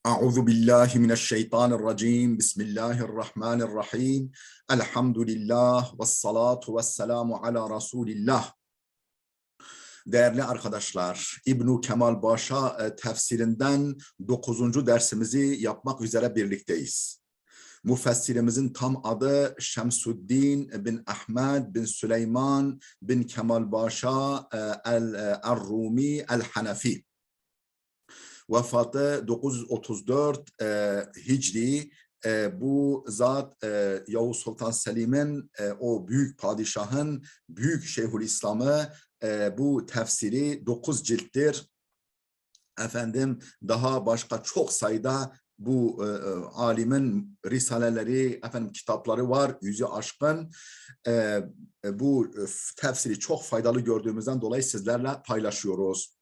Euzu billahi mineşşeytanirracim. Bismillahirrahmanirrahim. Elhamdülillah ve salatu ve selamu ala Resulillah. Değerli arkadaşlar, İbn Kemal Paşa tefsirinden 9. dersimizi yapmak üzere birlikteyiz. Müfessirimizin tam adı Şemsuddin bin Ahmed bin Süleyman bin Kemal Paşa el-Rumi el-Hanefi. Vefatı 934 Hicri. Bu zat Yavuz Sultan Selim'in o büyük padişahın büyük Şeyhülislam'ı bu tefsiri 9 cilttir. Efendim daha başka çok sayıda bu alimin risaleleri, kitapları var, yüzü aşkın. Bu tefsiri çok faydalı gördüğümüzden dolayı sizlerle paylaşıyoruz.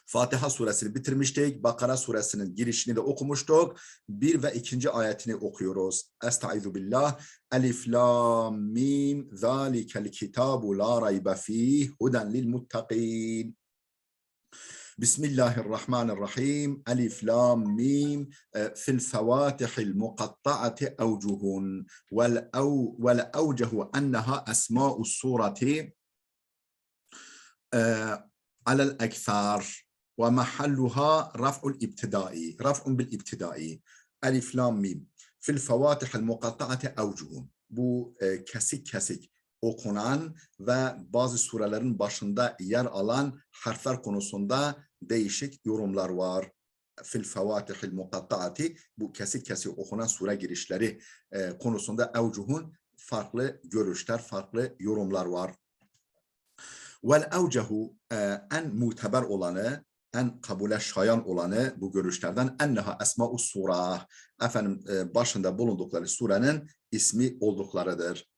Fatiha suresini bitirmiştik. Bakara suresinin girişini de okumuştuk. 1 ve 2. ayetini okuyoruz. Estaizu billah. Elif lam mim zalikel kitabu la raybe fih huden lil muttaqin. Bismillahirrahmanirrahim. Elif lam mim fil fevatihil muqatta'ati evcuhun vel evcehu enneha esma'us sureti alel ekthar ve mahalluha raf'ul ibtidai. Raf'un bil ibtidai. Elif lam mim fil fevatihil muqatta'ati evcuhun. Bu kesik kesik okunan ve bazı surelerin başında yer alan harfler konusunda değişik yorumlar var. Fil fevatihil muqatta'ati, bu kesik kesik okunan sure girişleri konusunda evcuhun farklı görüşler, farklı yorumlar var. Vel evcehu, en muteber olanı, en kabule şayan olanı bu görüşlerden enneha esma'us surah, başında bulundukları surenin ismi olduklarıdır.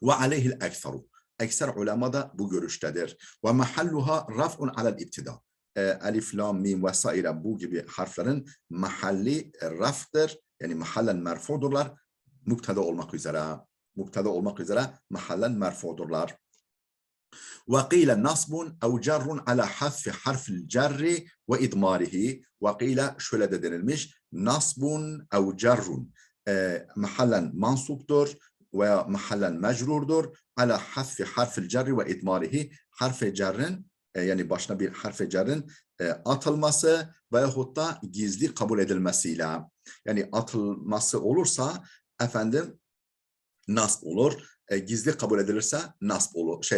Ve aleyhil ekseru, ekser ulema da bu görüştedir. Ve mahalluha raf'un alel ibtida. Elif, lam, mim vesaire bu gibi harflerin mahalli raftır. Yani mahallen merfudurlar. Mubtada olmak üzere mahallen merfudurlar. وقيل نصب أو جر على حذف حرف الجر وإضماره. وقيل şöyle de denilmiş. Nasbun ev cerrun, mahallen mansuptur veya mahallen mecrurdur. Ala hasfi harfil cerri ve idmarihi, harf-i cerrin yani başına bir harf-i cerrin atılması veyahut da gizli kabul edilmesiyle. Yani atılması olursa nasb olur. Gizli kabul edilirse nasb olur.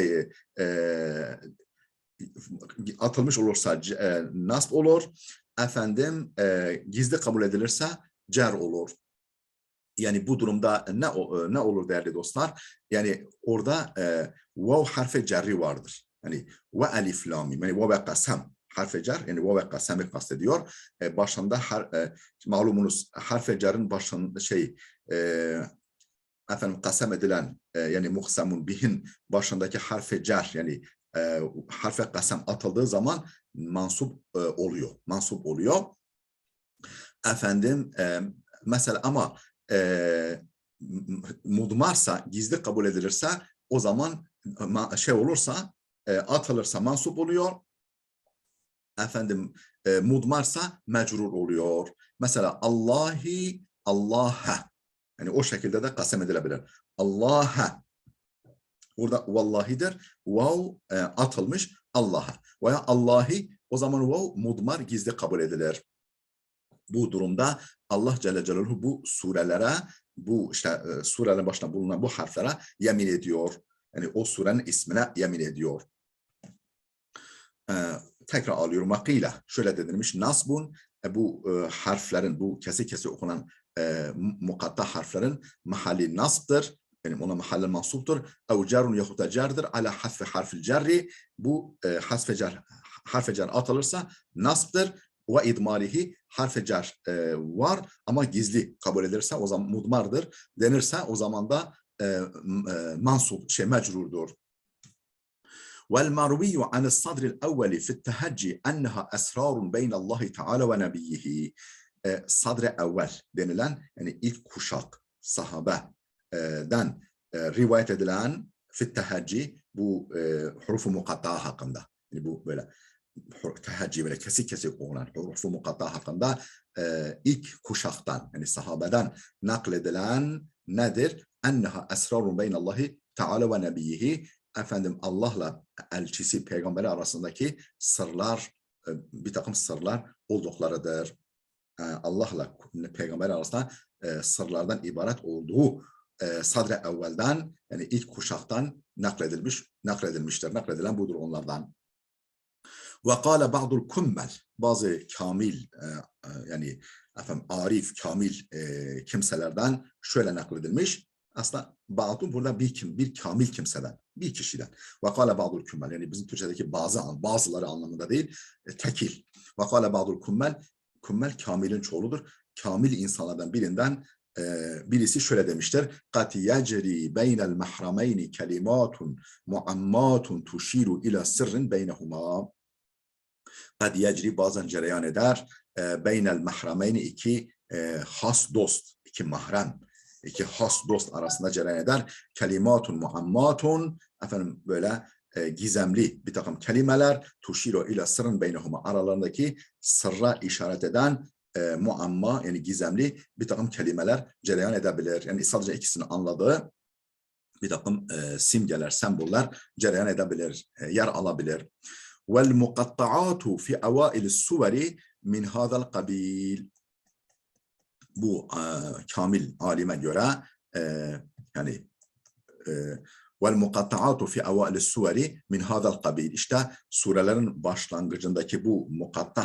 Atılmış olursa nasb olur. Gizli kabul edilirse cer olur. Yani bu durumda ne olur değerli dostlar? Yani orada vav harfi cerri vardır. Yani ve elif lam mim, yani vav ve kasem harfi cer, yani vav ve kasemi kastediyor. Başında malumunuz harfi cerrin başında kasem edilen yani muhsemun bihin başındaki harfe cer, yani harfe kasem atıldığı zaman mansup oluyor. Mesela ama mudmarsa, gizli kabul edilirse o zaman olursa atılırsa mansup oluyor. Mudmarsa mecrur oluyor. Mesela Allahi, Allah'a. Yani o şekilde de kasem edilebilir. Allah'a. Burada vallahidir. Vav atılmış Allah'a. Veya Allahi, o zaman vav mudmar, gizli kabul edilir. Bu durumda Allah Celle Celaluhu bu surelere, bu surelerin başına bulunan bu harflere yemin ediyor. Yani o surenin ismine yemin ediyor. Tekrar alıyorum. Vakile şöyle denilmiş. Nasbun, bu harflerin, bu kesi okunan mukatta harflerin mahalli nasbdır. Yani ona mahallen mansuptur. Ev cerun yahut da cerdir. Ala hasfe harfil cerri. Bu harfe cer atılırsa nasbdır. Ve idmarihi, harfe cer var ama gizli kabul edilirse o zaman mudmardır. Denirse o zaman da mecrurdur. والمروي عن الصدر الأول في التهجي أنها أسرار بين الله تعالى ونبيه. Sadr-ı evvel denilen, yani ilk kuşak sahabeden rivayet edilen fit tehecci, bu hurufu mukatta hakkında. Yani bu böyle tehecci böyle kesik olan hurufu mukatta hakkında ilk kuşaktan yani sahabeden nakledilen nedir? Enneha esrarun beynallahi teala ve nebiyyihi, efendim Allah'la elçisi peygamberi arasındaki sırlar, bir takım sırlar olduklarıdır. Allah'la peygamber arasında sırlardan ibaret olduğu sadre evvelden yani ilk kuşaktan nakledilmiştir. Nakledilen budur onlardan. Ve kâle ba'dul kummel, bazı kamil yani efendim arif, kamil kimselerden şöyle nakledilmiş. Aslında ba'du burada bir kamil kimseden, bir kişiden. Ve kâle ba'dul kummel, yani bizim Türkçedeki bazıları anlamında değil, tekil. Ve kâle ba'dul kummel, kummel kamilin çoğuludur. Kamil insanlardan birisi şöyle demiştir. قَدْ يَجْرِي بَيْنَ الْمَحْرَمَيْنِ كَلِمَاتٌ مُعَمَّاتٌ تُشِيرُ إِلَى سِرٍ بَيْنَهُمَا. قَدْ يَجْرِي bazen cereyan eder. بَيْنَ الْمَحْرَمَيْنِ iki has dost, iki mahrem, iki has dost arasında cereyan eder. Kelimatun muammatun, efendim böyle gizemli bir takım kelimeler, tuşiro ila sırrın beynehuma, aralarındaki sırra işaret eden muamma yani gizemli bir takım kelimeler cereyan edebilir. Yani sadece ikisini anladığı bir takım simgeler, semboller cereyan edebilir, yer alabilir. Vel mukatta'atu fi avail suveri min hadal kabil. Bu kamil alime göre yani vel mukatta'atu fi avail suveri min hadal kabil. İşte surelerin başlangıcındaki bu mukatta'a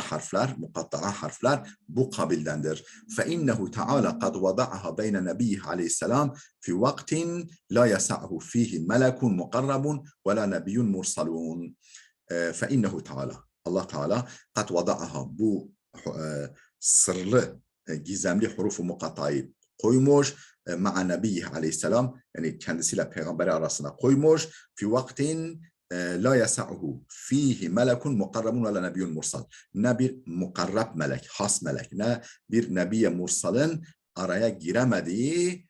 harfler bu kabildendir. Fe innehu Teala kad vada'aha beyne nebiyih aleyhisselam fi vaktin la yasa'hu fihi melekun mukarrabun ve la nebiyyun mursalun. Fe innehu Teala, Allah Teala kad vada'aha, bu sırlı gizemli hurufu mukatta'yı koymuş. Ma'a nebiyyih aleyhisselam, yani kendisiyle peygamberi arasına koymuş. Fi vaktin la yasa'hu fihi melekun mukarrabun ve la nebiyyun mursal. Ne bir mukarrab melek, has melek, ne bir nebiye mursalın araya giremediği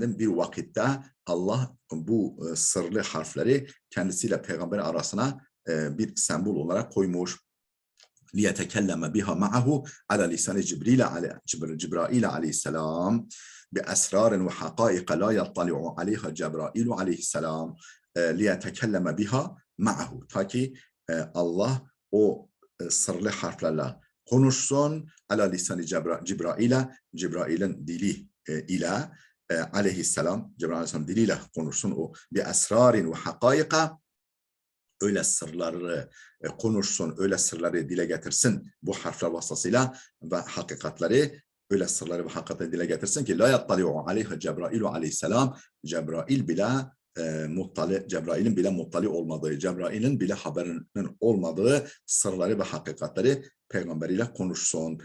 bir vakitte Allah bu sırlı harfleri kendisiyle peygamberi arasına bir sembol olarak koymuş. لِيَتَكَلَّمَ بِهَا مَعَهُ عَلَى لِسَانِ جِبْرَائِيلَ عَلَيْهِ السَّلَامِ بِأَسْرَارٍ وَحَقَائِقَ لَا يَطَّلِعُ عَلَيْهَا جَبْرَائِيلُ عَلَيْهِ السَّلَامِ لِيَتَكَلَّمَ بِهَا مَعَهُ, ta ki Allah o sırlı harflerle konuşsun. عَلَى لِسَانِ Cibrail'in dili ile aleyhisselam, Cebrail aleyhisselam diliyle konuşsun. O بِأَسْرَارٍ وَحَقَائِقَ, öyle sırları konuşsun, öyle sırları dile getirsin bu harfler vasıtasıyla ve hakikatleri, öyle sırları ve hakikatleri dile getirsin ki la yattali'u aleyha Cebrailu aleyhisselam, Cebrail'in bile muttali olmadığı, Cebrail'in bile haberinin olmadığı sırları ve hakikatleri peygamberiyle konuşsun.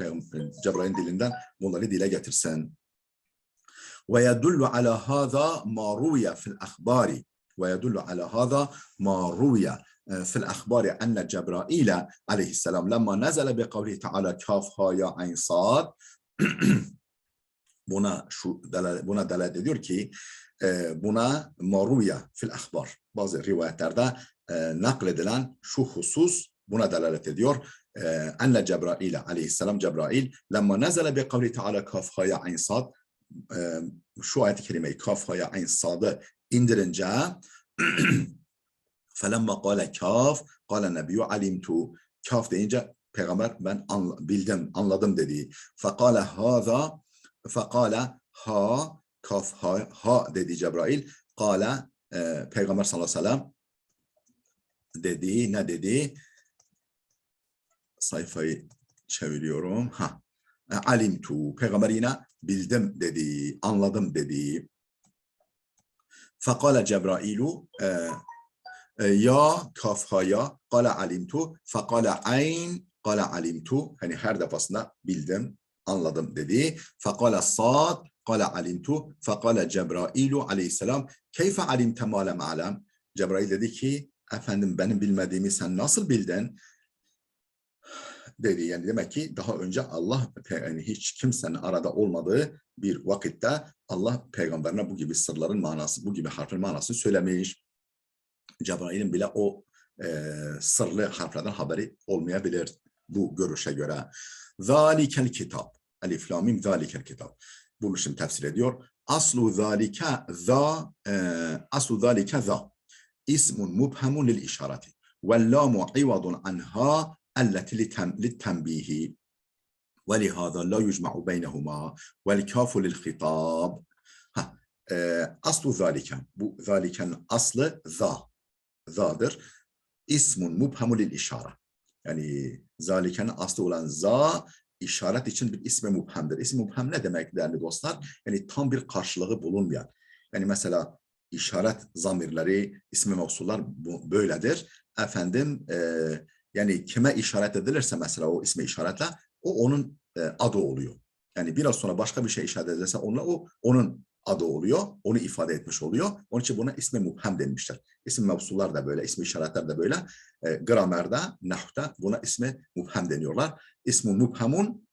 Cebrail'in dilinden bunları dile getirsin. Ve yedullu ala hâzâ mâ ruya fil ahbâri. ويدل على هذا ما روي في الأخبار أن جبرائيل عليه السلام لما نزل بقوله تعالى كاف ها يا عين صاد buna delalet ediyor ki buna maruya fil ahbar, bazı rivayetlerde nakledilen şu husus buna delalet ediyor. Enne Cebrail aleyhisselam, Cebrail lemma nezele bi kavli teala kaf ha ya ayn sad, şu ayet-i kerimeyi kaf ha ya ayn sad'ı indirince felemma kâle kâf kâle nebiyyü alimtu, kâf deyince peygamber ben bildim, anladım dedi. Fekâle hâzâ, fekâle ha, kâf ha dedi Cebrail. Kâle peygamber sallallahu aleyhi ve sellem dedi, ne dedi? Sayfayı çeviriyorum. Alimtu, peygamber yine bildim dedi, anladım dedi. Fekâle Cebrailu ya kafhaya kâle alimtu, fekâle ayn kâle alimtu, hani her defasında bildim, anladım dedi. Fekâle sad kâle alimtu, fekâle Cebrailu aleyhisselam keyfe alimte mâ lem a'lem. Cebrail dedi ki efendim benim bilmediğimi sen nasıl bildin? Dedi. Yani demek ki daha önce Allah, yani hiç kimsenin arada olmadığı bir vakitte Allah peygamberine bu gibi sırların manası, bu gibi harfin manasını söylemiş. Cebrail'in bile o sırlı harflerden haberi olmayabilir bu görüşe göre. Zalikel kitap. Elif lam mim zalikel kitap. Bunu şimdi tefsir ediyor. Aslu zalike za aslu zalike za. İsmun mubhamun lil işareti. Vellamu ivadun anha elleti littenbihi. ولهذا لا يجمع بينهما والكاف للخطاب. Aslu zalike. Bu zalikenin aslı za'dır. İsmun mubhamu lil işare. Yani zalikenin aslı olan za işaret için bir ismi mubhamdır. İsmi mubham ne demek değerli dostlar? Yani tam bir karşılığı bulunmayan. Yani mesela işaret zamirleri, ismi mevsullar böyledir. Efendim yani kime işaret edilirse mesela o ismi işaretle o onun adı oluyor. Yani biraz sonra başka bir şey işaret edilirse onunla o onun adı oluyor. Onu ifade etmiş oluyor. Onun için buna ismi mubham denmiştir. İsim mevsullar da böyle, ismi işaretler de böyle. Gramerde, nahvda buna ismi mubham deniyorlar. İsmi mubhamun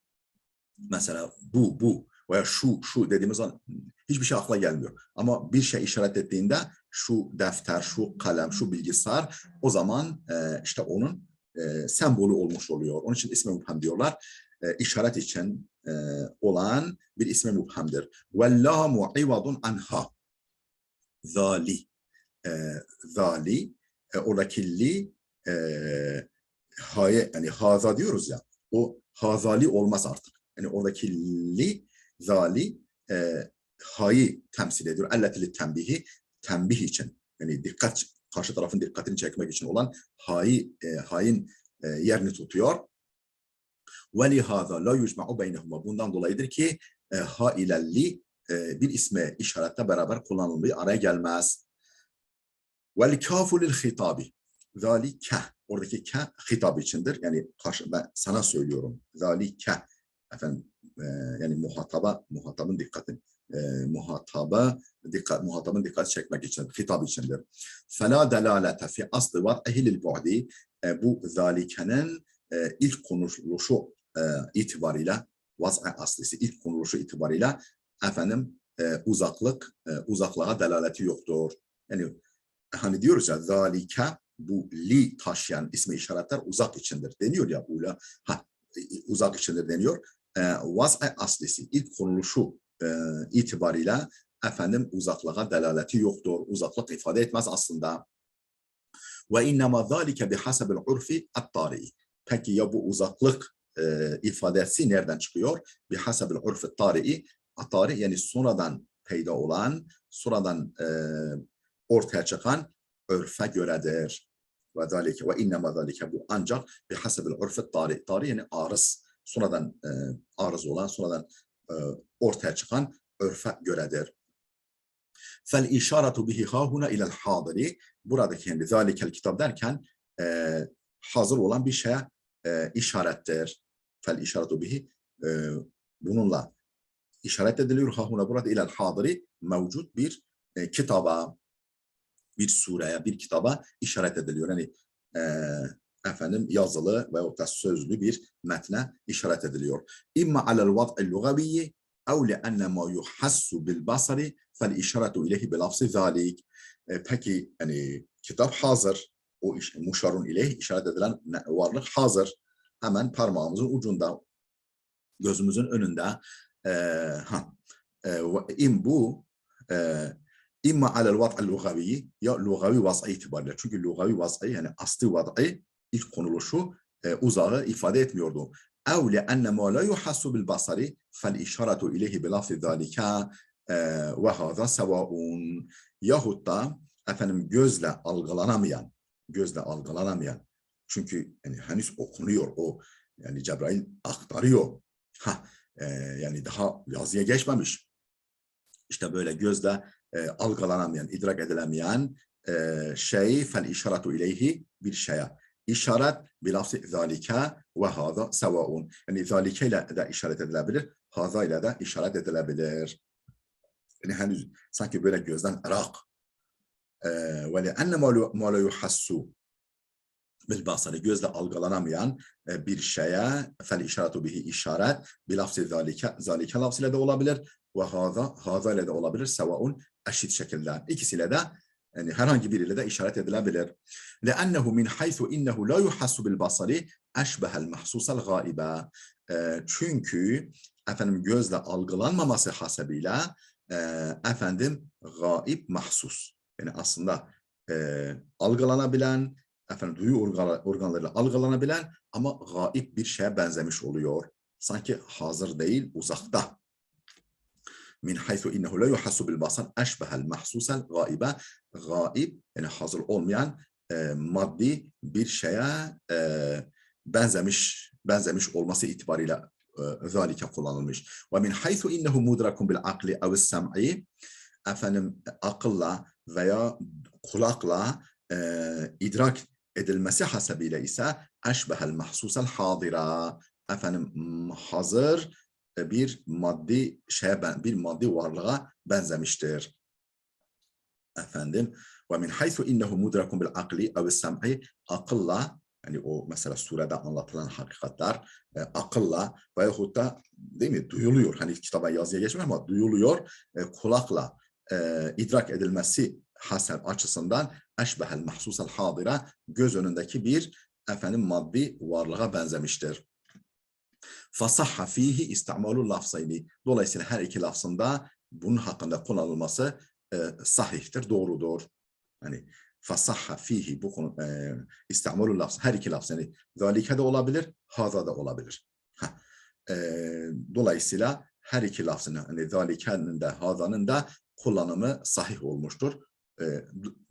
mesela bu veya şu dediğimiz zaman hiçbir şey akla gelmiyor. Ama bir şey işaret ettiğinde şu defter, şu kalem, şu bilgisayar o zaman işte onun sembolü olmuş oluyor. Onun için ismi mubham diyorlar. İşaret için olan bir ismi mubhamdır. Vellamu ivadun anha. Zali. Zali. Oradaki li haye, yani haza diyoruz ya. O hazali olmaz artık. Yani oradaki li, zali ha'yı temsil ediyor. Elletili tembihi, tembih için. Yani dikkat, karşı tarafın dikkatini çekmek için olan ha'in yerini tutuyor. وَلِهَذَا لَا يُجْمَعُ بَيْنَهُمَا. Bundan dolayıdır ki ha ile li bir isme işaretle beraber kullanılmayı araya gelmez. وَالْكَافُ لِلْخِطَابِ. ذَلِكَ. Oradaki ke hitap içindir. Yani ben sana söylüyorum. ذَلِكَ. Efendim yani muhatabın dikkatini muhatabın dikkati çekmek için, hitap içindir. فَلَا دَلَالَةَ فِي أَصْلِ وَضْعِهِ لِلْبُعْدِ. Bu zalikenin ilk konuluşu itibariyle, vaz'a aslisi ilk konuluşu itibariyle efendim uzaklığa delaleti yoktur. Yani hani diyoruz ya zalike, bu li taşıyan ismi işaretler uzak içindir deniyor ya, böyle uzak içindir deniyor. Vaz'a aslisi ilk konuluşu itibariyle efendim uzaklığa delaleti yoktur. Uzaklık ifade etmez aslında. Ve innema zalike bihasabil urfi at-tari'i. Peki ya bu uzaklık ifadesi nereden çıkıyor? Bihasabil urfi at-tari'i. At-tari yani sonradan peyda olan, sonradan ortaya çıkan örfe göredir. Ve zalike ve innema zalike, bu ancak bihasabil urfi at-tari. Tari yani arız. Sonradan arız olan, sonradan ortaya çıkan örfe göredir. Fel işaretu bihi hahuna ilel hadiri. Buradaki yani zalikel kitap derken hazır olan bir şeye işarettir. Fel işaretu bihi bununla işaret ediliyor. Hahuna burada ilel hadiri, mevcut bir kitaba, bir sureye, bir kitaba işaret ediliyor. Yani efendim yazılı veyahut da sözlü bir metne işaret ediliyor. İmma alel vad'il lugaviyyi ev le'enne ma yuhassu bil basari fel işaretu ileyhi bil lafzi zalik. Peki yani kitap hazır, o muşarun ileyh, işaret edilen varlık hazır. Hemen parmağımızın ucunda, gözümüzün önünde. Bu İmma alel vad'il lugavi, ya lugavi vaz'a itibariyle. Çünkü lugavi vaz'a yani asli vad'a ilk konuluşu uzağı ifade etmiyordu. Ev le'enne ma la yuhassu bil basari fel işaretu ileyhi bi lafzi zalika ve hâzâ sevâun. Yahut da efendim gözle algılanamayan, çünkü yani henüz okunuyor o, yani Cebrail aktarıyor. Yani daha yazıya geçmemiş. İşte böyle gözle algılanamayan, idrak edilemeyen şey fel işaretu ileyhi, bir şeye işaret bilafsi zalike ve hâzâ sevâun. Yani zalike ile de işaret edilebilir, hâzâ ile de işaret edilebilir. Yani henüz sanki böyle gözden ırak. Ve le'enne mâ la yuhassu bil basari, gözle algılanamayan bir şeye fel işaretu bihi, işaret bilafsi zalike lafzıyla de olabilir ve hâzâ ile de olabilir, sevaun, eşit şekilde. İkisiyle de Yani herhangi biriyle de işaret edilebilir. لأنه من حيث إنه لا يحس بالبصر أشبه المحسوس الغائب. Çünkü efendim gözle algılanmaması hasebiyle efendim gaib mahsus. Yani aslında algılanabilen, efendim duyu organlarıyla algılanabilen ama gaib bir şeye benzemiş oluyor. Sanki hazır değil, uzakta. Min haythu innehu la yuhassu bil basar eşbehel mahsusel gaibe. Gaib yani hazır olmayan maddi bir şeye benzemiş olması itibariyle zalike kullanılmış. Ve min haythu innehu mudrakun bil akli ev sem'i, efendim akılla veya kulakla idrak edilmesi hasebiyle ise eşbehel mahsusel hadira, efendim hazır bir maddi şeye, bir maddi varlığa benzemiştir. Efendim ve min haythu innehu mudrakun bil akli ev sem'i, akılla yani o mesela surede anlatılan hakikatler akılla veyahut da değil mi duyuluyor. Hani kitaba yazıya geçmiyor ama duyuluyor. Kulakla idrak edilmesi hasep açısından eşbehel mahsusel hadira, göz önündeki bir efendim maddi varlığa benzemiştir. Fasahha fihi istimalul lafzayni. Dolayısıyla her iki lafzında bunun hakkında kullanılması sahihtir, doğrudur. Yani fasahha fihi bu konu istimalul lafz, her iki lafz yani zalike de olabilir, haza da olabilir. Dolayısıyla her iki lafzın hani zalikenin de hazanın da kullanımı sahih olmuştur.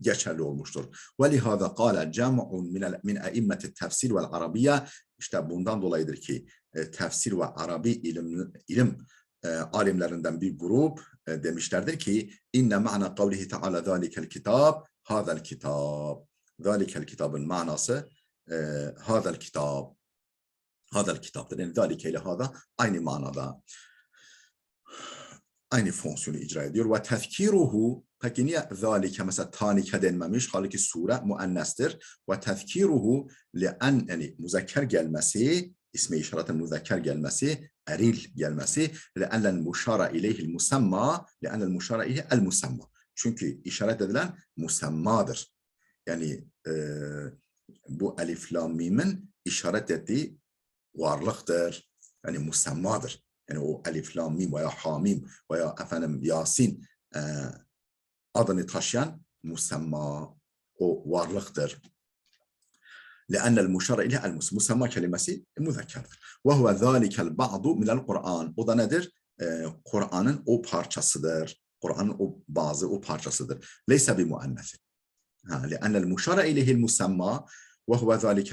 Geçerli olmuştur. Ve lihaza kâle cem'un min e'immeti tefsir vel arabiyye. İşte bundan dolayıdır ki tefsir ve Arabi ilim alimlerinden bir grup demişlerdir ki inne ma'na kavlihi ta'ala zalikel kitab hazel kitab. Zalikel kitabın manası hazel kitab. Hazel kitaptır. Yani zalike ile haza aynı manada. Aynı fonksiyonu icra ediyor. Ve tezkiruhu, peki niye zalike mesela tanike denmemiş? Halbuki sure muennestir. Ve tezkiruhu le'en yani muzekker gelmesi, ismi işaretin muzekker gelmesi, eril gelmesi, le'ennel muşara ileyhil musamma, le'ennel muşara ileyhi el musamma. Çünkü işaret edilen musammadır. Yani bu elif lam mimin işaret ettiği varlıktır. Yani musammadır. Yani o elif, lam, mim veya hamim veya efendim Yasin adını taşıyan musamma, o varlıktır. لأن المشار إليه المسمى kelimesi müzekkerdir. وهو ذلك البعض من القرآن. O da nedir? Kur'an'ın o parçasıdır. Kur'an'ın o bazı o parçasıdır. ليس بمؤنث. لأن المشار إليه المسمى وهو ذلك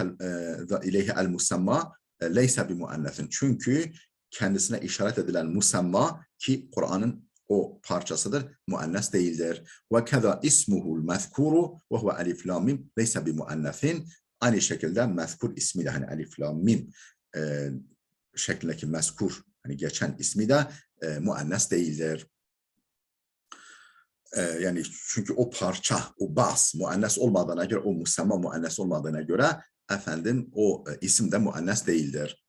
إليه المسمى ليس بمؤنث. Çünkü kendisine işaret edilen musamma ki Kur'an'ın o parçasıdır, muannes değildir. Ve keza ismuhul mezkuru ve huve elif lam mim leyse bi muannesin. Aynı şekilde mezkur ismi de hani elif lam mim şeklindeki mezkur hani geçen ismi de muannes değildir. Yani çünkü o parça, o bas muannes olmadığına göre, o musamma muannes olmadığına göre efendim o isim de muannes değildir.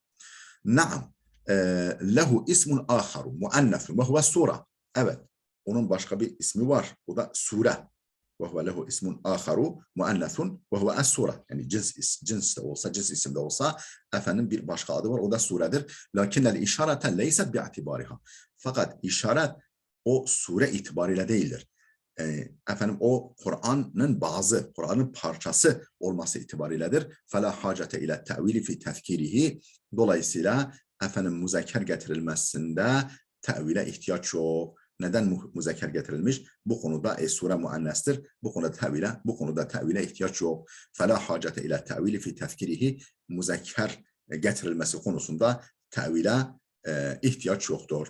Naam. Lehu ismun aharu muannethun ve huve sure. Evet. Onun başka bir ismi var. O da sure. Ve huve lehu ismun aharu muannethun ve huve es-sure. Yani cins de olsa, cins isim de olsa efendim bir başka adı var. O da suredir. Lakinnel işarete leyset bi'atibariha. Fakat işaret o sure itibariyle değildir. Efendim o Kur'an'ın bazı, Kur'an'ın parçası olması itibariyledir. فَلَا حَاجَةَ اِلَى التَّعْوِيلِ فِي تَذْكِيرِهِ. Dolayısıyla efendim muzekker getirilmesinde tevile ihtiyaç yok. Neden muzekker getirilmiş? Bu konuda sure muannestir. Bu konuda tevile ihtiyaç yok. فَلَا حَاجَةَ اِلَى التَّعْوِيلِ فِي تَذْكِيرِهِ. Muzekker getirilmesi konusunda tevile ihtiyaç yoktur.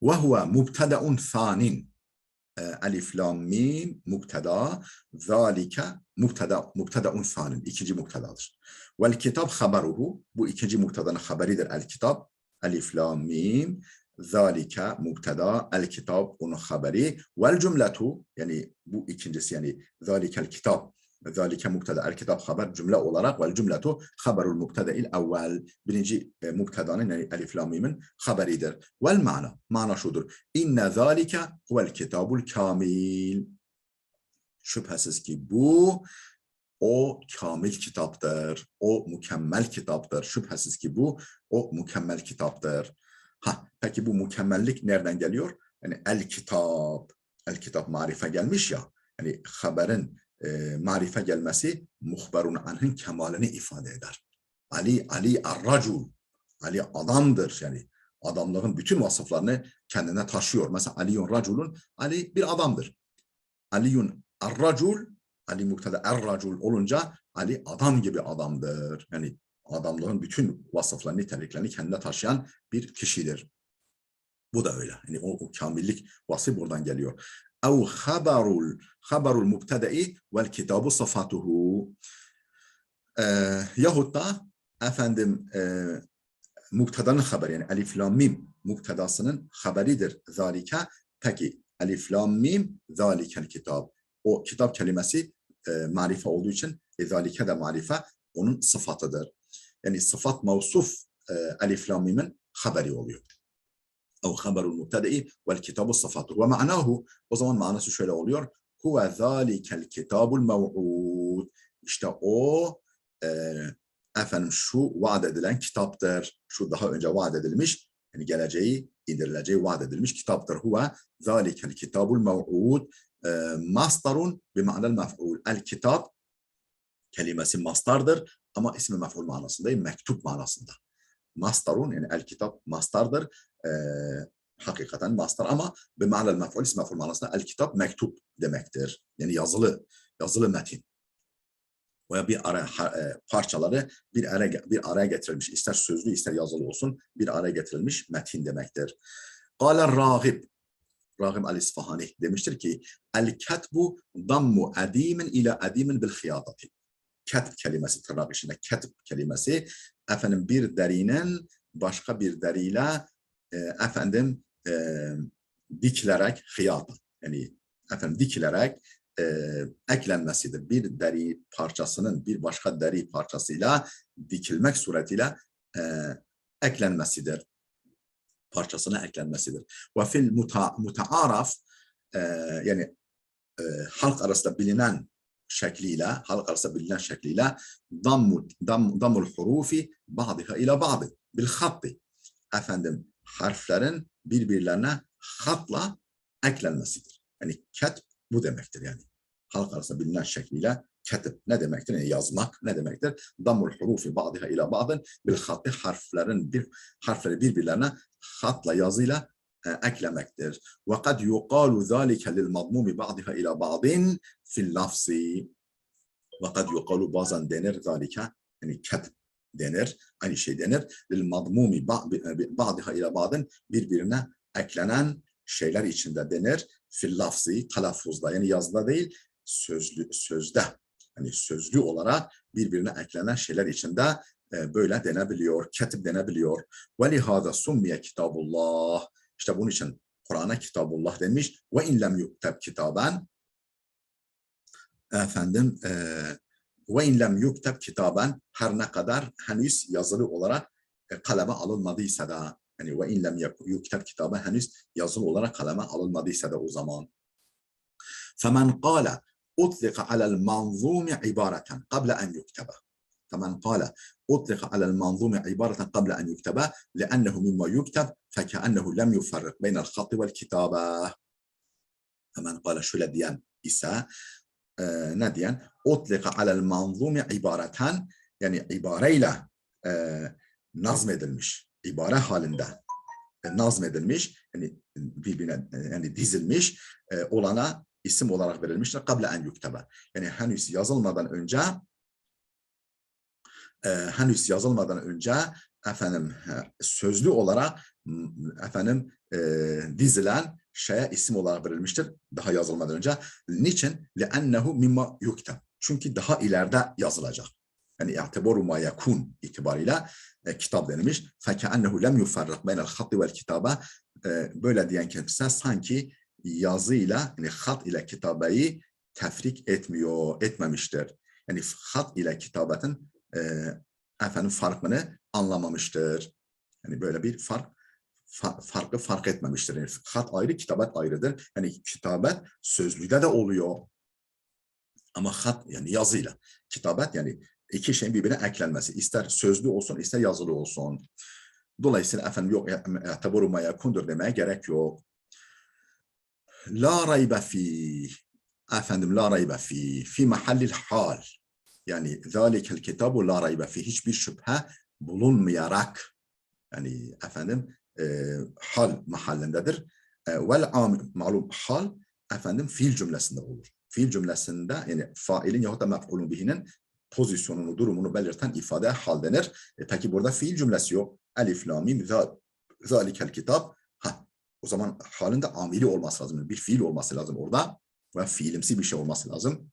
وَهُوَ مُبْتَدَعٌ ثَانٍ. Elif, lam, mim, mubtada, zalike, mubteda'un sanin. İkinci mubtedadır. Vel kitab haberuhu. Bu ikinci mubtedanın haberidir. El kitab, elif, lam, mim, zalike, mubtada, el kitab, onun haberi. Vel cümletu, yani bu ikincisi yani zalikel kitab, zalike mubtada, el kitab haber cümle olarak vel cümletu haberul mubteda'il evvel. Birinci mubtedanın yani elif lam mimin haberidir. Vel mana şudur. İnne zalike huvel kitabul kamil. Şüphesiz ki bu o kamil kitaptır. O mükemmel kitaptır. Şüphesiz ki bu o mükemmel kitaptır. Peki bu mükemmellik nereden geliyor? Yani el kitap. El kitap marife gelmiş ya. Yani haberin marife gelmesi muhberun anh'ın kemalini ifade eder. Ali ar-racul. Ali adamdır. Yani adamlığın bütün vasıflarını kendine taşıyor. Mesela Aliyun raculun, Ali bir adamdır. Aliyun ar-racul, Ali mubtada er-racul olunca Ali adam gibi adamdır. Yani adamlığın bütün vasıflarını, niteliklerini kendine taşıyan bir kişidir. Bu da öyle. Yani o kamillik vasfı buradan geliyor. Ev haberul mubtada'i vel kitabu sıfatuhu. Yahut da efendim mubtadanın haberi, yani elif lam mim mubtadasının haberidir zalika. Peki elif lam mim zalikel kitab. O kitap kelimesi marife olduğu için zalike de marife onun sıfatıdır. Yani sıfat mevsuf elif lam mimin haberi oluyor. O haberul mubtada'i vel kitabu sıfatuhu. Ve ma'nahu, o zaman manası şöyle oluyor. Huve zalikel kitabul mev'ud. İşte o efendim şu vaat edilen kitaptır. Şu daha önce vaat edilmiş, yani geleceği, indirileceği vaat edilmiş kitaptır. Huve zalikel kitabul mev'ud. Mastarun bima'nel mef'ul. El kitap kelimesi mastardır ama ismi mef'ul manasında değil, mektup manasında. Mastarun, yani el kitap mastardır. Hakikaten mastar ama bima'nel mef'ul, ismi mef'ul manasında el kitap mektup demektir. Yani yazılı metin. Veya bir parçaları bir araya getirilmiş, ister sözlü ister yazılı olsun, bir araya getirilmiş metin demektir. Kâle Râgib, Râgib el-İsfahani demiştir ki el ketbu dammu adimin ila adimin bil hiyadati. Ketb kelimesi, tırnak içinde ketb kelimesi efendim bir derinin başka bir deriyle efendim dikilerek hiyata, yani efendim dikilerek eklenmesidir. Bir deri parçasının bir başka deri parçasıyla dikilmek suretiyle eklenmesidir. Parçasına eklenmesidir. Ve fil mutaaraf, yani halk arasında bilinen şekliyle damul hurufi ba'diha ila ba'di bil hatti. Efendim harflerin birbirlerine hatla eklenmesidir. Yani ketb bu demektir yani. Halk arasında bilinen şekliyle ketb ne demektir? Yani yazmak ne demektir? Damul hurufi ba'diha ila ba'din bil hatti, harfleri birbirlerine hatla, yazıyla eklemektir. Ve kad yuqalu zalike lil madmumi ba'diha ila ba'din fil lafzi. Ve kad yuqalu, bazen denir zalike, yani ketb denir, aynı şey denir. Lil madmumi ba'diha ila ba'din, birbirine eklenen şeyler içinde denir. Fil lafzi, telaffuzda, yani yazıda değil, sözde. Yani sözlü olarak birbirine eklenen şeyler içinde böyle denebiliyor, ketib denebiliyor. Ve lihâzâ summiye kitabullah. İşte bunun için Kur'an'a kitabullah denmiş. Ve in lem yukteb kitaben, efendim ve in lem yukteb kitaben, her ne kadar henüz yazılı olarak kaleme alınmadıysa da, yani ve in lem yukteb kitaben, henüz yazılı olarak kaleme alınmadıysa da o zaman. Femen qâle utlika alel manzumi ibareten qabla en yuktebe. فمن قال أطلق على المنظوم عبارة قبل أن يكتب لأنه مما يكتب فكأنه لم يفرق بين الخط والكتابة. فمن قال şöyle diyen ise ne diyen? أطلق على المنظوم عبارة, yani ibareyle nazmedilmiş, ibare halinde nazmedilmiş, yani birbirine yani dizilmiş olana isim olarak verilmiştir. قبل أن يكتب, yani henüz yazılmadan önce efendim sözlü olarak efendim dizilen şeye isim olarak verilmiştir daha yazılmadan önce. Niçin? لأنه مما يكتب. Çünkü daha ileride yazılacak. Yani i'tibaru ma yakun itibariyle kitap denilmiş. فَكَأَنَّهُ لَمْ يُفَرَّقْ بَيْنَ الْخَطِّ وَالْكِتَابَ. Böyle diyen kimse sanki yazıyla, yani hat ile kitabeyi tefrik etmemiştir. Yani hat ile kitabetin efendim farkını anlamamıştır. Yani böyle bir fark etmemiştir. Yani hat ayrı, kitabet ayrıdır. Yani kitabet sözlüde de oluyor. Ama hat yani yazıyla. Kitabet yani iki şeyin birbirine eklenmesi. İster sözlü olsun, ister yazılı olsun. Dolayısıyla efendim yok taboru ma yakundur demeye gerek yok. La raybe fi. Efendim la raybe fi. Fi mahallil hal. Yani zalikel kitabu la raybe fi. Hiçbir şüphe bulunmayarak. Yani efendim hal mahallendedir. Vel malum hal efendim fiil cümlesinde olur. Fiil cümlesinde yani failin yahut da mef'ulun bihinin pozisyonunu, durumunu belirten ifade hal denir. Peki burada fiil cümlesi yok. Elif, lam, mim, zalikel kitap. O zaman halin de amili olması lazım. Bir fiil olması lazım orada. Ve fiilimsi bir şey olması lazım.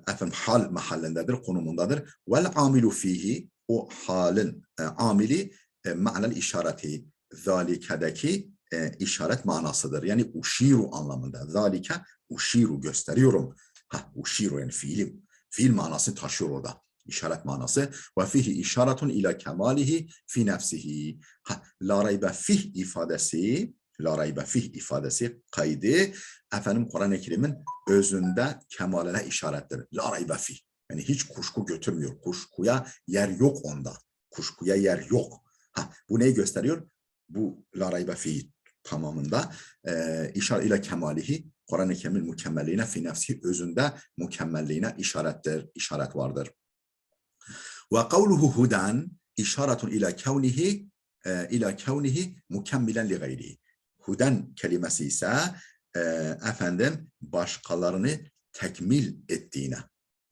Efendim hal mahallendedir, konumundadır. Vel amilu fihi, o halin amili ma'nel işareti. Zalikedeki işaret manasıdır. Yani uşiru anlamında. Zalike uşiru gösteriyorum. Uşiru yani fiilim. Fiil manasını taşıyor orada. İşaret manası. Ve fihi işaretun ila kemalihi fi nefsihi. La raybe fih ifadesi, la raybe fih ifadesi kaydı efendim Kur'an-ı Kerim'in özünde kemaline işarettir. La raybe fih. Yani hiç kuşku götürmüyor. Kuşkuya yer yok onda. Kuşkuya yer yok. Bu neyi gösteriyor? Bu la raybe fih tamamında işaret ile kemalihi Kur'an-ı Kerim'in mükemmelliğine fi nefsi özünde mükemmelliğine işarettir, işaret vardır. Ve kavluhu hudan işaretun ila kevnihi mükemmilen li gayrihi. Hudan kelimesi ise efendim başkalarını tekmil ettiğine.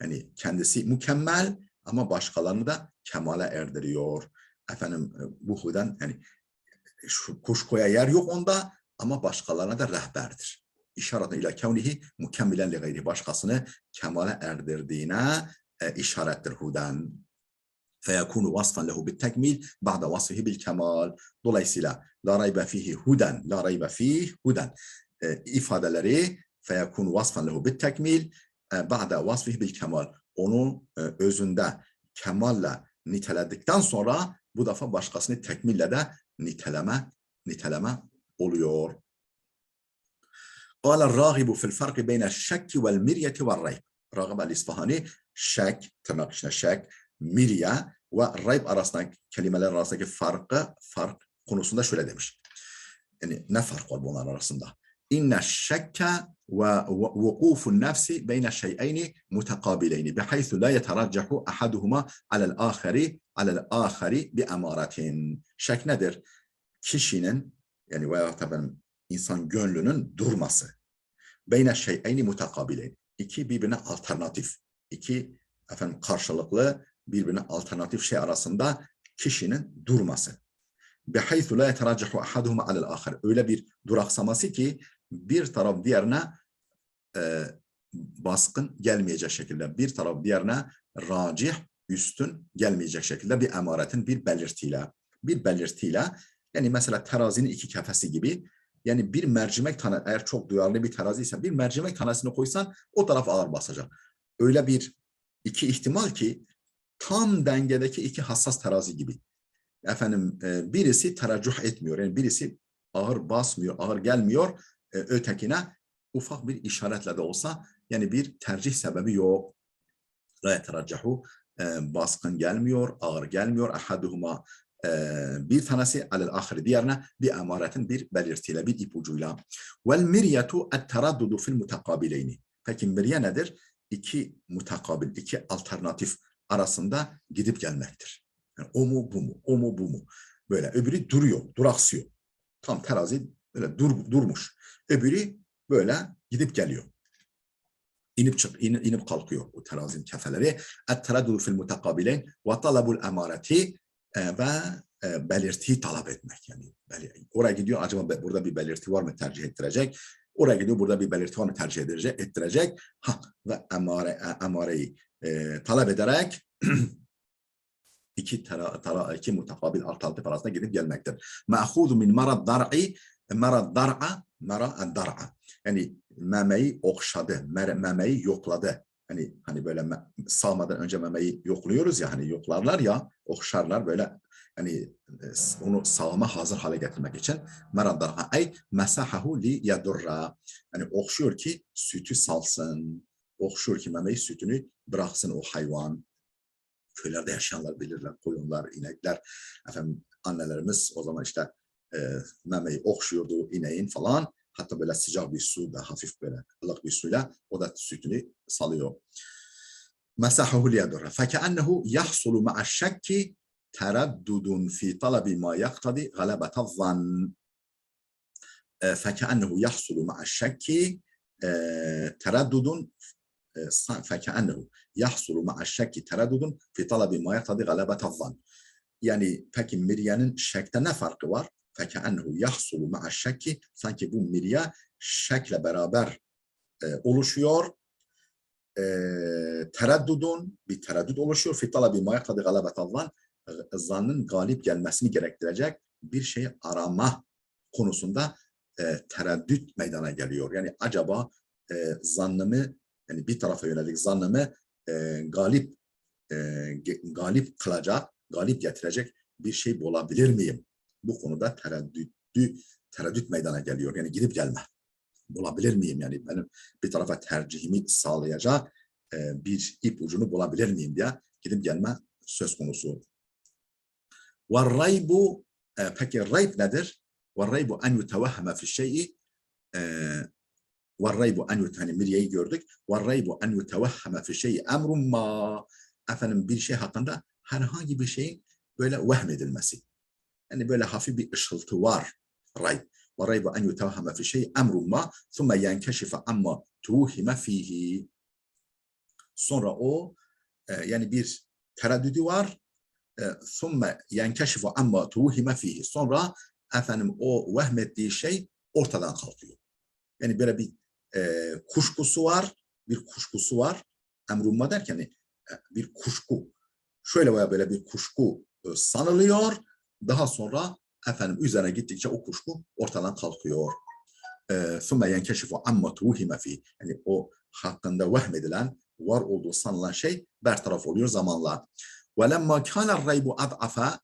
Yani kendisi mükemmel ama başkalarını da kemale erdiriyor. Efendim bu hudan yani kuşkuya yer yok onda ama başkalarına da rehberdir. İşaretun ila kevnihi mükemmilen li gayrihi. Başkasını kemale erdirdiğine işarettir hudan. Feyekunu vasfan lehu bittekmil ba'da vasfihi bil kemal. Dolayısıyla la raybe fihi huden, la raybe fih huden ifadeleri feyekunu vasfan lehu bittekmil ba'da vasfihi bil kemal. Onun özünde kemalle niteledikten sonra bu defa başkasını tekmille de niteleme oluyor. قال الراغب في الفرق بين الشك والمرية والريب. Ragıb el-İsfahani şek, tırnak içinde şek, mirye ve rayb arasındaki kelimeler arasındaki fark konusunda şöyle demiş. Yani ne fark var bunlar arasında? İnne şekke ve vukufun nefsi beyne şey'eyni mutekabileyni bihaythu la yeteraccahu ahaduhuma alel-ahari bi emaratin. Şek nedir? Kişinin yani veya tabii insan gönlünün durması. Beyne şey'eyni mutekabileyn. İki birbirine alternatif. İki efendim karşılıklı birbirine alternatif şey arasında kişinin durması. Bihaythu la yeteraccahu ahaduhuma alel-ahar. Öyle bir duraksaması ki bir taraf diğerine baskın gelmeyecek şekilde, bir taraf diğerine racih, üstün gelmeyecek şekilde bir emaretin bir belirtiyle yani mesela terazinin iki kefesi gibi yani bir mercimek tane eğer çok duyarlı bir teraziyse bir mercimek tanesini koysan o taraf ağır basacak. Öyle iki ihtimal ki tam dengedeki iki hassas terazi gibi. Efendim birisi tereccüh etmiyor. Yani birisi ağır basmıyor, ağır gelmiyor. Ötekine ufak bir işaretle de olsa yani bir tercih sebebi yok. La yeteraccahu baskın gelmiyor, ağır gelmiyor. Ahaduhuma bir tanesi alel-ahri diğerine bir emaretin bir belirtiyle, bir ipucuyla. Vel miryetu et-teraddudu fil mutekabileyni. Peki mirye nedir? İki mutakabil, iki alternatif arasında gidip gelmektir. Yani o mu bu mu, o mu bu mu? Böyle öbürü duruyor, duraksıyor. Tam terazi böyle durmuş. Öbürü böyle gidip geliyor. İnip kalkıyor o terazinin kefeleri. Et-teraddudu fil mutekabileyn ve talabul emareti ve belirtiyi talep etmek. Yani oraya gidiyor acaba burada bir belirti var mı tercih ettirecek? Oraya gidiyor burada bir belirti var mı tercih ettirecek? Ve emareyi talep ederek iki mutakabil alternatif arasında gidip gelmektir. Ma'hudu min marad dar'i marad dar'a. Yani memeyi okşadı, memeyi yokladı. Hani böyle sağmadan önce memeyi yokluyoruz ya, hani yoklarlar ya, okşarlar böyle, hani onu sağıma hazır hale getirmek için. Meradarha ay mesahahu li yadurra. Hani okşuyor ki sütü salsın. Okşuyor ki memeyi, sütünü bıraksın o hayvan. Köylerde yaşayanlar bilirler. Koyunlar, inekler. Efendim annelerimiz o zaman işte memeyi okşuyordu ineğin falan. Hatta böyle sıcak bir su da, hafif böyle ılık bir suyla o da sütünü salıyor. مسحه ليدره فكأنه يحصل مع الشك تردد في طلب ما يقتضي غلبة الظن فكأنه يحصل مع الشك تردد فكأنه يحصل مع الشك تردد في طلب ما يقتضي غلبة الظن. Yani peki miryanın şekte ne farkı var? فكأنه يحصل مع الشك, sanki bu mirya şekle beraber oluşuyor. Tereddüdün, bir tereddüt oluşuyor. Fi talabi ma yaktadı galabetal zan, zannın galip gelmesini gerektirecek bir şey arama konusunda tereddüt meydana geliyor. Yani acaba zannımı, yani bir tarafa yönelik zannımı galip kılacak, galip getirecek bir şey bulabilir miyim? Bu konuda tereddüt meydana geliyor. Yani gidip gelme. Bulabilir miyim? Yani benim bir tarafa tercihimi sağlayacak bir ipucunu bulabilir miyim diye gidip gelme söz konusu. وَالرَّيْبُ, peki rayb nedir? وَالرَّيْبُ اَنْ يُتَوَهَّمَ فِي الشَّيْءِ وَالرَّيْبُ اَنْ, hani miryeyi gördük. وَالرَّيْبُ اَنْ يُتَوَهَّمَ فِي الشَّيْءِ اَمْرٌ مَا, efendim bir şey hakkında herhangi bir şeyin böyle vehmedilmesi. Yani böyle hafif bir ışıltı var. Rayb. وَرَيْبُ اَنْ يُتَوَهَّمَ فِي الشَّيْءِ اَمْرٌ مَا ثُمَّ يَنْكَشِفَ عَمَّا تُوهِمَ فِيهِ. Sonra o yani bir tereddüdü var. ثُمَّ يَنْكَشِفَ عَمَّا تُوهِمَ فِيهِ. Sonra efendim o vehmettiği şey ortadan kalkıyor. Yani böyle bir kuşkusu var. Bir kuşkusu var. Emrumma derken bir kuşku. Şöyle veya böyle bir kuşku sanılıyor. Daha sonra efendim üzerine gittikçe o kuşku ortadan kalkıyor. ثُمَّ يَنْكَشِفُ عَمَّا تُوهِمَ فِيهِ. Yani o hakkında vehmedilen, var olduğu sanılan şey bertaraf oluyor zamanla. وَلَمَّا كَانَ الرَّيْبُ أَضْعَفَ.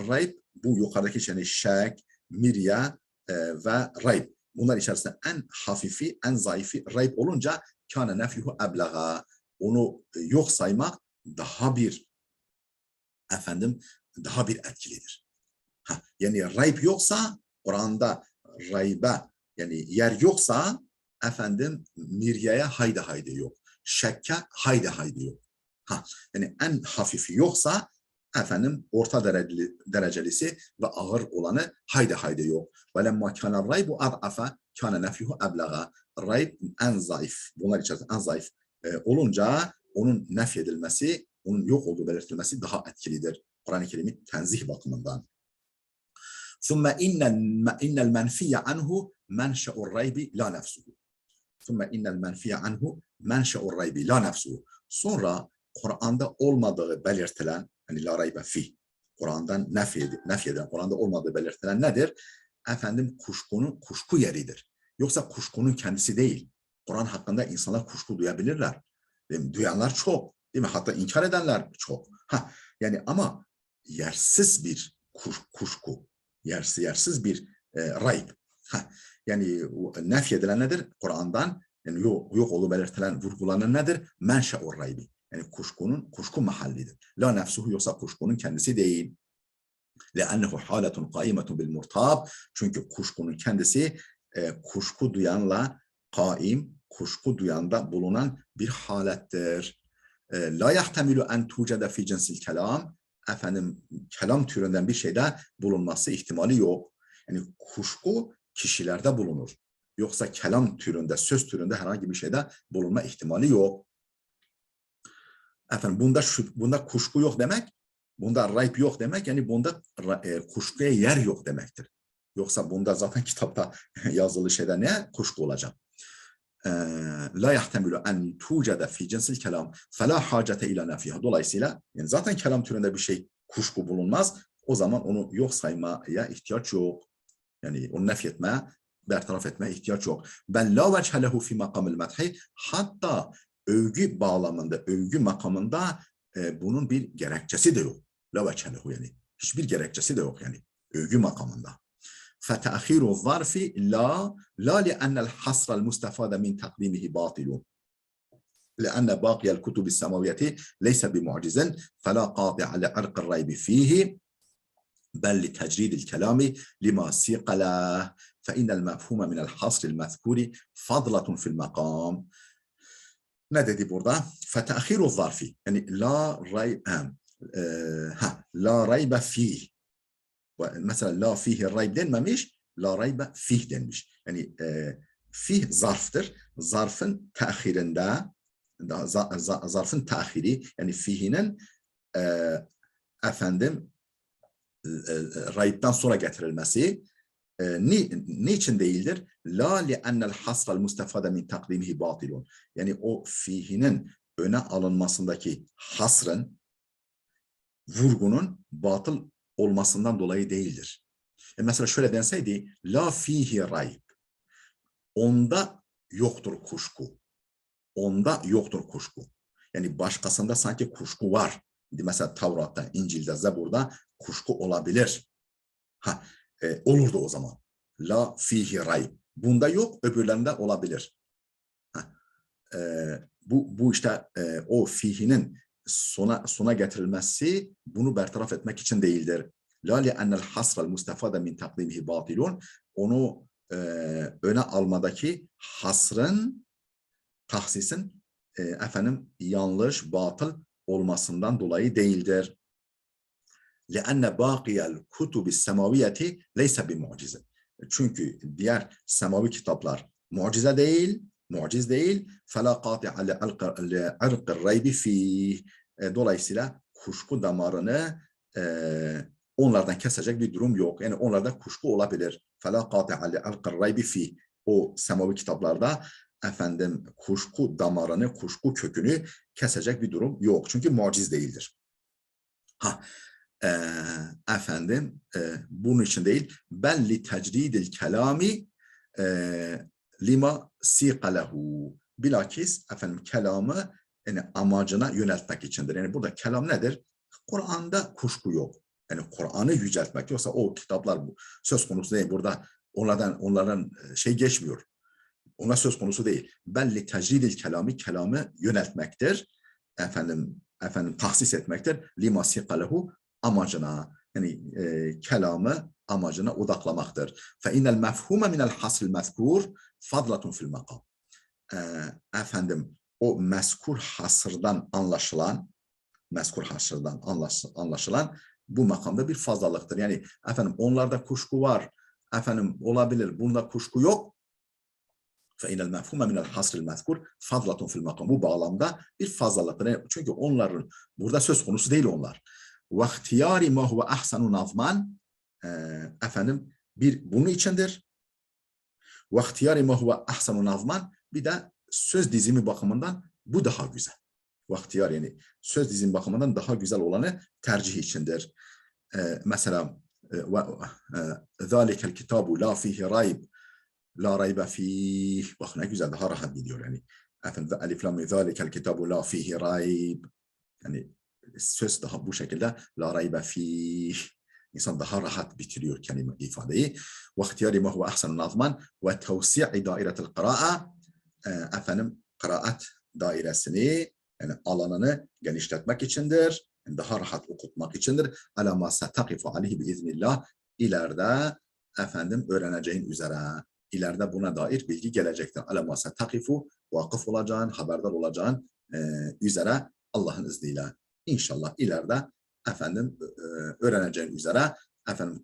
Rayb, bu yukarıdaki yani şek, mirya ve rayb. Bunlar içerisinde en hafifi, en zayıfi rayb olunca kâne nefyuhu eblağa. Onu yok saymak daha bir daha bir etkilidir. Yani rayb yoksa, Kur'an'da raybe yani yer yoksa miryaya haydi haydi yok. Şekke haydi haydi yok. Yani en hafifi yoksa orta derecelisi ve ağır olanı haydi haydi yok. Ve lemma kana raybu ad'afa kana nefyuhu eblağa. Rayb en zayıf. Bunlar içerisinde en zayıf olunca onun nefyedilmesi, onun yok olduğu belirtilmesi daha etkilidir. Kur'an-ı Kerim'in tenzih bakımından. ثُمَّ اِنَّ الْمَنْفِيَ عَنْهُ مَنْشَأُ الرَّيْبِ لَا نَفْسُهُ. ثُمَّ اِنَّ الْمَنْفِيَ عَنْهُ مَنْشَأُ الرَّيْبِ لَا نَفْسُهُ. Sonra Kur'an'da olmadığı belirtilen, hani la raybe fih, Kur'an'dan nefyedilen, Kur'an'da olmadığı belirtilen nedir? Kuşku yeridir. Yoksa kuşkunun kendisi değil. Kur'an hakkında insanlar kuşku duyabilirler. Değil mi? Duyanlar çok. Değil mi? Hatta inkar edenler çok. Yani ama yersiz bir kuşku. Yersiz bir rayb. Yani nefyedilen nedir? Kur'an'dan yani yok olduğu belirtilen, vurgulanan nedir? Menşe'ur raybi. Yani kuşku mahallidir. La nefsuhu, yoksa kuşkunun kendisi değil. لأنه حالة قائمة بالمرتاب. Çünkü kuşkunun kendisi kuşku duyanla kaim, kuşku duyanda bulunan bir halettir. La yahtemilu en tucede fi cinsil kelam. Kelam türünden bir şeyde bulunması ihtimali yok. Yani kuşku kişilerde bulunur. Yoksa kelam türünde, söz türünde herhangi bir şeyde bulunma ihtimali yok. Bunda kuşku yok demek, bunda rayb yok demek, yani bunda kuşkuya yer yok demektir. Yoksa bunda zaten kitapta yazılı şeyde ne kuşku olacak? La yahtemilu en tucede fi cinsil kelam fela hacete ila nefiha. Dolayısıyla yani zaten kelam türünde bir şey kuşku bulunmaz. O zaman onu yok saymaya ihtiyaç yok. Yani onu nefyetmeye, bertaraf etmeye ihtiyaç yok. Ben la veçhelehu fi makamil medhi. Hatta övgü bağlamında, övgü makamında bunun bir gerekçesi de yok. La veçelehu yani. Hiçbir gerekçesi de yok yani. Övgü makamında. فَتَأْخِيرُ الظَّرْفِ لَا لِأَنَّ الْحَصْرَ الْمُسْتَفَادَ مِنْ تَقْدِيمِهِ بَاطِلٌ لأن باقي الكتب السماوية ليس بمعجز فلا قاطع لعرق الريب فيه بل لتجريد الكلام لما سيق له فإن المفهوم من الحصر المذكور فضلة في المقام. Ne dedi burada? فَتَأْخِيرُ الظَّرْفِ yani la raybe fih. Mesela la fihi rayb denmemiş, la raybe fih denmiş. Yani fih zarftır. Zarfın tehirinde, zarfın tehiri yani fihinin efendim rayb'dan sonra getirilmesi niçin değildir? La li'ennel hasral mustafade min takdimihi batilun. Yani o fihinin öne alınmasındaki hasrın, vurgunun batıl olmasından dolayı değildir. Mesela şöyle denseydi, la fihi rayb. Onda yoktur kuşku. Onda yoktur kuşku. Yani başkasında sanki kuşku var. Mesela Tavrat'ta, İncil'de, Zebur'da kuşku olabilir. Olurdu o zaman. La fihi rayb. Bunda yok, öbürlerinde olabilir. Bu işte o fihinin sona getirilmesi bunu bertaraf etmek için değildir. La li'ennel hasral mustafade min takdimihi batilun. Onu öne almadaki hasrın, tahsisin yanlış, batıl olmasından dolayı değildir. لأن باقي الكتب السماوية ليس بمعجزة. Çünkü diğer semavi kitaplar mucize değil, muciz değil. فلا قاطع لعرق الريب فيه. Dolayısıyla kuşku damarını onlardan kesecek bir durum yok. Yani onlarda kuşku olabilir. فلا قاطع لعرق الريب فيه. O semavi kitaplarda kuşku damarını, kuşku kökünü kesecek bir durum yok. Çünkü muciz değildir. Bunun için değil. Belli tecridil kelami lima siqalehu. Bilakis kelamı yani amacına yöneltmek içindir. Yani burada kelam nedir? Kur'an'da kuşku yok. Yani Kur'an'ı yüceltmek. Yoksa o kitaplar söz konusu değil. Burada onların geçmiyor. Ona söz konusu değil. Belli tecridil kelami, kelamı yöneltmektir. Tahsis etmektir. Lima siqalehu, amacına, yani kelamı amacına odaklamaktır. فَاِنَّ الْمَفْهُومَ مِنَ الْحَصْرِ الْمَذْكُورِ فَضْلَةٌ فِي الْمَقَامِ. O mezkur hasırdan anlaşılan bu makamda bir fazlalıktır. Yani onlarda kuşku var, olabilir, bunda kuşku yok. فَاِنَ الْمَفْهُومَ مِنَ الْحَصْرِ الْمَذْكُورِ فَضْلَةٌ فِي الْمَقَامِ. Bu bağlamda bir fazlalıktır. Çünkü onların burada söz konusu değil onlar. وَاخْتِيَارِ مَا هُوَ أَحْسَنُ نَظْمًا. Bunun içindir. وَاخْتِيَارِ مَا هُوَ أَحْسَنُ نَظْمًا. Bir de söz dizimi bakımından bu daha güzel. Vaktiyar yani söz dizimi bakımından daha güzel olanı tercih içindir. Mesela ذَٰلِكَ الْكِتَابُ لَا فِيهِ رَيْبٍ La raybe fih. Bak ne güzel, daha rahat gidiyor yani. Elif lam zalikel kitabu la fihi rayb. Yani söz daha bu şekilde la raybe fih. İnsan daha rahat bitiriyor kelime ifadeyi. Ve ihtiyari ma huve ahsenu nazman ve tevsi'i dairetil kıra'a. Kıraat dairesini yani alanını genişletmek içindir. Yani daha rahat okutmak içindir. Ala ma setakifu aleyhi biiznillah. İleride öğreneceğin üzere. İleride buna dair bilgi gelecektir. Alamasa takifu, vakıf olacağın, haberdar olacağın üzere Allah'ın izniyle. İnşallah ileride öğreneceğin üzere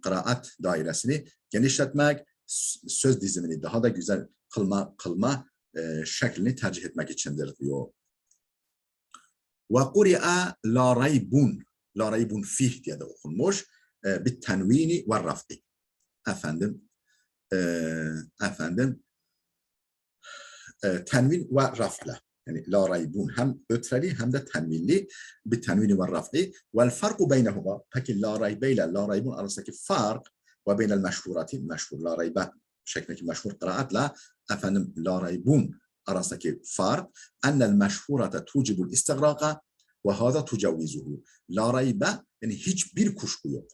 kıraat dairesini genişletmek, söz dizimini daha da güzel kılma şeklini tercih etmek içindir diyor. Ve kuri'a la raybun fih diye de okunmuş. Bit tenvini ve raf'i. Tenvin ve raf'la. Yani la raybun hem ötreli hem de tenvinli bir tenvini ve raf'i. Vel farku beynehuma. Peki la raybe ile la raybun arasındaki fark ve beynel meşhurati, meşhur la raybe şeklindeki meşhur kıraatla la raybun arasındaki fark ennel meşhurete tucibul istigraka ve hâzâ tucavvizuhu. La raybe, yani hiçbir kuşku yok.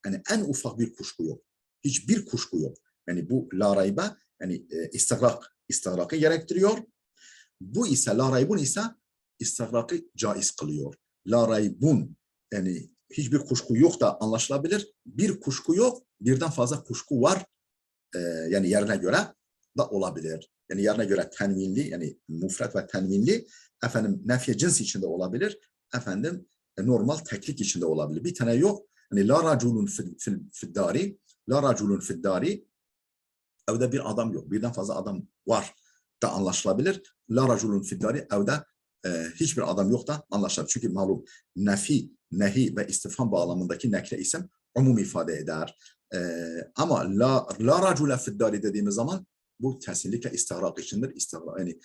Yani en ufak bir kuşku yok. Hiçbir kuşku yok. Yani bu la raybe, yani istigrakı gerektiriyor. Bu ise la raybun ise istigrakı caiz kılıyor. La raybun, yani hiçbir kuşku yok da anlaşılabilir. Bir kuşku yok, birden fazla kuşku var. Yani yerine göre da olabilir. Yani yerine göre tenvinli, yani mufret ve tenvinli, efendim nefiye cins içinde olabilir. Efendim normal teklik içinde olabilir. Bir tane yok. Yani la raculun fiddari, la raculun fiddari, evde bir adam yok. Birden fazla adam var da anlaşılabilir. La raculun fiddari, evde hiçbir adam yok da anlaşılabilir. Çünkü malum nefi, nehi ve istifham bağlamındaki nekre isim umum ifade eder. Ama la racule fiddari dediğimiz zaman bu kesinlikle istigrak içindir. İstigrak, yani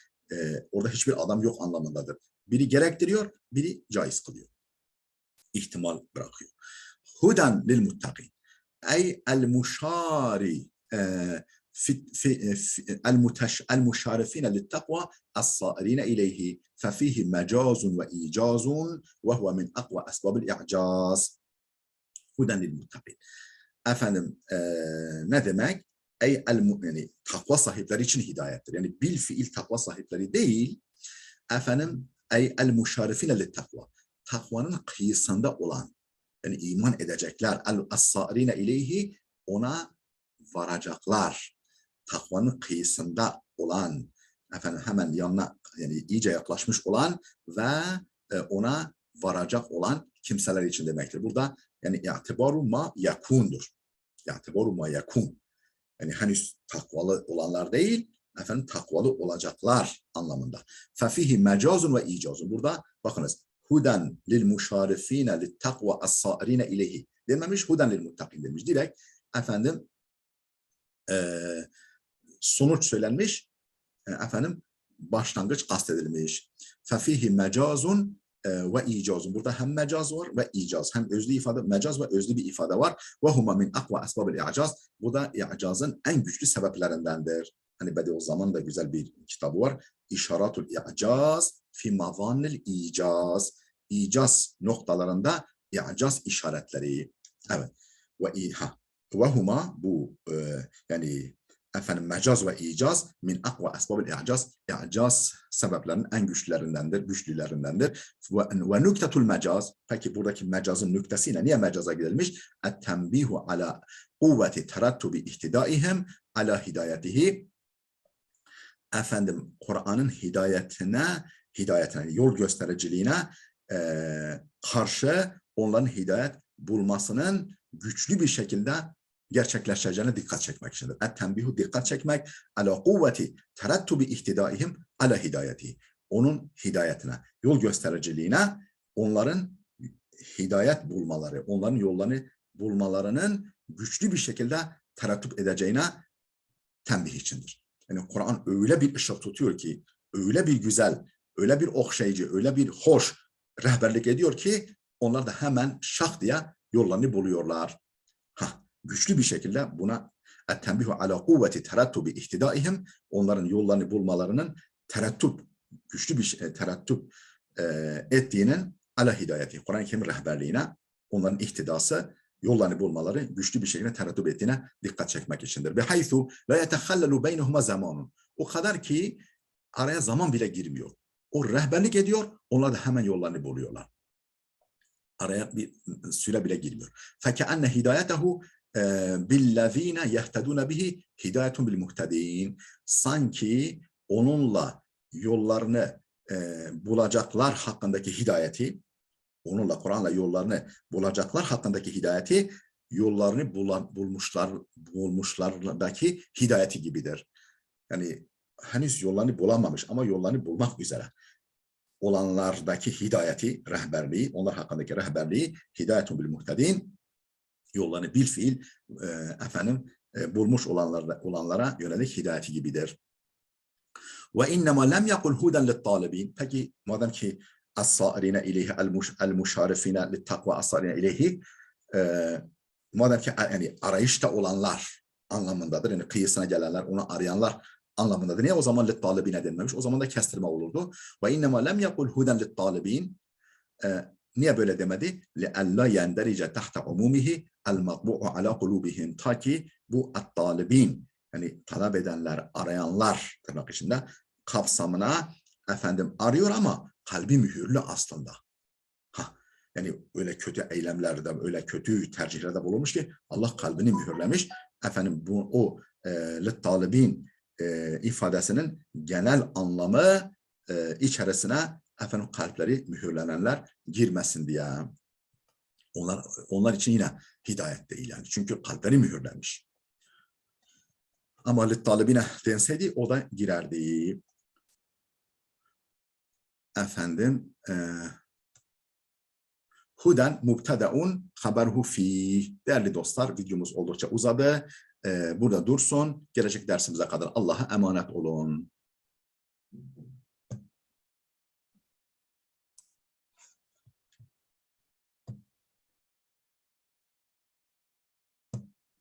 orada hiçbir adam yok anlamındadır. Biri gerektiriyor, biri caiz kılıyor. İhtimal bırakıyor. Huden lil muttaqin. Ey el muşari المشارفين للتقوى الصائرين إليه ففيه مجاز وإيجاز وهو من أقوى أسباب الإعجاز هدى للمتقين. Efendim ne demek? Yani takva sahipleri için hidayettir. Yani bil fiil takva sahipleri değil, efendim el muşarifine lit takva. Takvanın kıyısında olan, yani iman edecekler, es-sâirine ileyhi, ona varacaklar. Takvanın kıyısında olan, efendim hemen yanına, yani iyice yaklaşmış olan ve ona varacak olan kimseler için demektir. Burada yani i'tibaru ma yakundur. İ'tibaru ma yakun. Yani henüz takvalı olanlar değil, efendim takvalı olacaklar anlamında. Fefihi mecazun ve icazun. Burada bakınız. Huden lil muşarifine lit takva as-sâirine ileyhi dememiş, huden lil muttakin demiş. Direkt efendim sonuç söylenmiş, efendim başlangıç kastedilmiş. Fefihi mecazun ve icazun. Burada hem mecaz var ve icaz. Hem özlü ifade, mecaz ve özlü bir ifade var. Ve huma min akva esbabil i'caz. Bu da i'cazın en güçlü sebeplerindendir. Hani Bediüzzaman'ın da güzel bir kitabı var. İşaratul i'caz fi mazanil icaz. İcaz noktalarında i'caz işaretleri. Evet. Ve huma bu yani efendim mecaz ve icaz min akva esbabil i'caz. İ'caz sebeplerinin en güçlülerindendir. Ve nüktetul mecaz. Peki buradaki mecazın nüktesiyle niye mecaza gidilmiş? Et-tenbihu ala kuvveti terattubi ihtidaihim ala hidayetihi. Efendim Kur'an'ın hidayetine, yol göstericiliğine karşı onların hidayet bulmasının güçlü bir şekilde gerçekleşeceğine dikkat çekmek içindir. Et-tenbihu, dikkat çekmek, ala kuvveti terattubi ihtidaihim ala hidayeti. Onun hidayetine, yol göstericiliğine, onların hidayet bulmaları, onların yollarını bulmalarının güçlü bir şekilde terettüp edeceğine tembih içindir. Yani Kur'an öyle bir ışık tutuyor ki, öyle bir güzel, öyle bir okşayıcı, öyle bir hoş rehberlik ediyor ki onlar da hemen şak diye yollarını buluyorlar. Güçlü bir şekilde buna et-tenbihu ala kuvveti terattubi ihtidaihim, onların yollarını bulmalarının güçlü bir terettüp ettiğinin ala hidayeti, Kur'an-ı Kerim rehberliğine, onların ihtidası, yollarını bulmaları güçlü bir şekilde terettüp ettiğine dikkat çekmek içindir. Bihaythu la yetehallalu beynehuma zamanun. O kadar ki araya zaman bile girmiyor. O rehberlik ediyor, onlar da hemen yollarını buluyorlar. Araya bir süre bile girmiyor. فَكَأَنَّ هِدَايَتَهُ بِالَّذ۪ينَ يَهْتَدُونَ بِهِ هِدَايَةٌ بِالْمُهْتَد۪ينَ. Sanki onunla yollarını bulacaklar hakkındaki hidayeti, onunla Kur'an'la yollarını bulacaklar hakkındaki hidayeti, yollarını bulmuşlardaki hidayeti gibidir. Yani henüz yollarını bulamamış ama yollarını bulmak üzere olanlardaki hidayeti, rehberliği, onlar hakkındaki rehberliği, hidayetun bil muhtedin, yollarını bil fiil bulmuş olanlara yönelik hidayeti gibidir. Ve innema lem yakul huden lit talibin. Peki madem ki as-sâirine ileyhi el-muşarifine lit takva as-sâirine ileyhi, madem ki yani arayışta olanlar anlamındadır. Yani kıyısına gelenler, onu arayanlar anlamındadır. Niye o zaman littalibine denmemiş? O zaman da kestirme olurdu. Ve innema lem yakul huden littalibin. Niye böyle demedi? لِأَلَّا يَنْدَرِجَ تَحْتَ عُمُومِهِ الْمَطْبُعُ عَلَى قُلُوبِهِمْ. Ta ki bu at-talibin, yani talep edenler, arayanlar tırnak içinde kapsamına arıyor ama kalbi mühürlü aslında. Yani öyle kötü eylemlerde, öyle kötü tercihlerde bulunmuş ki Allah kalbini mühürlemiş. Bu littalibin ifadesinin genel anlamı içerisine kalpleri mühürlenenler girmesin diye. Onlar için yine hidayet değil yani. Çünkü kalpleri mühürlenmiş. Ama littalibine denseydi o da girerdi. Huden mubtedaun haberhu fi. Değerli dostlar, videomuz oldukça uzadı. Burada dursun. Gelecek dersimize kadar Allah'a emanet olun.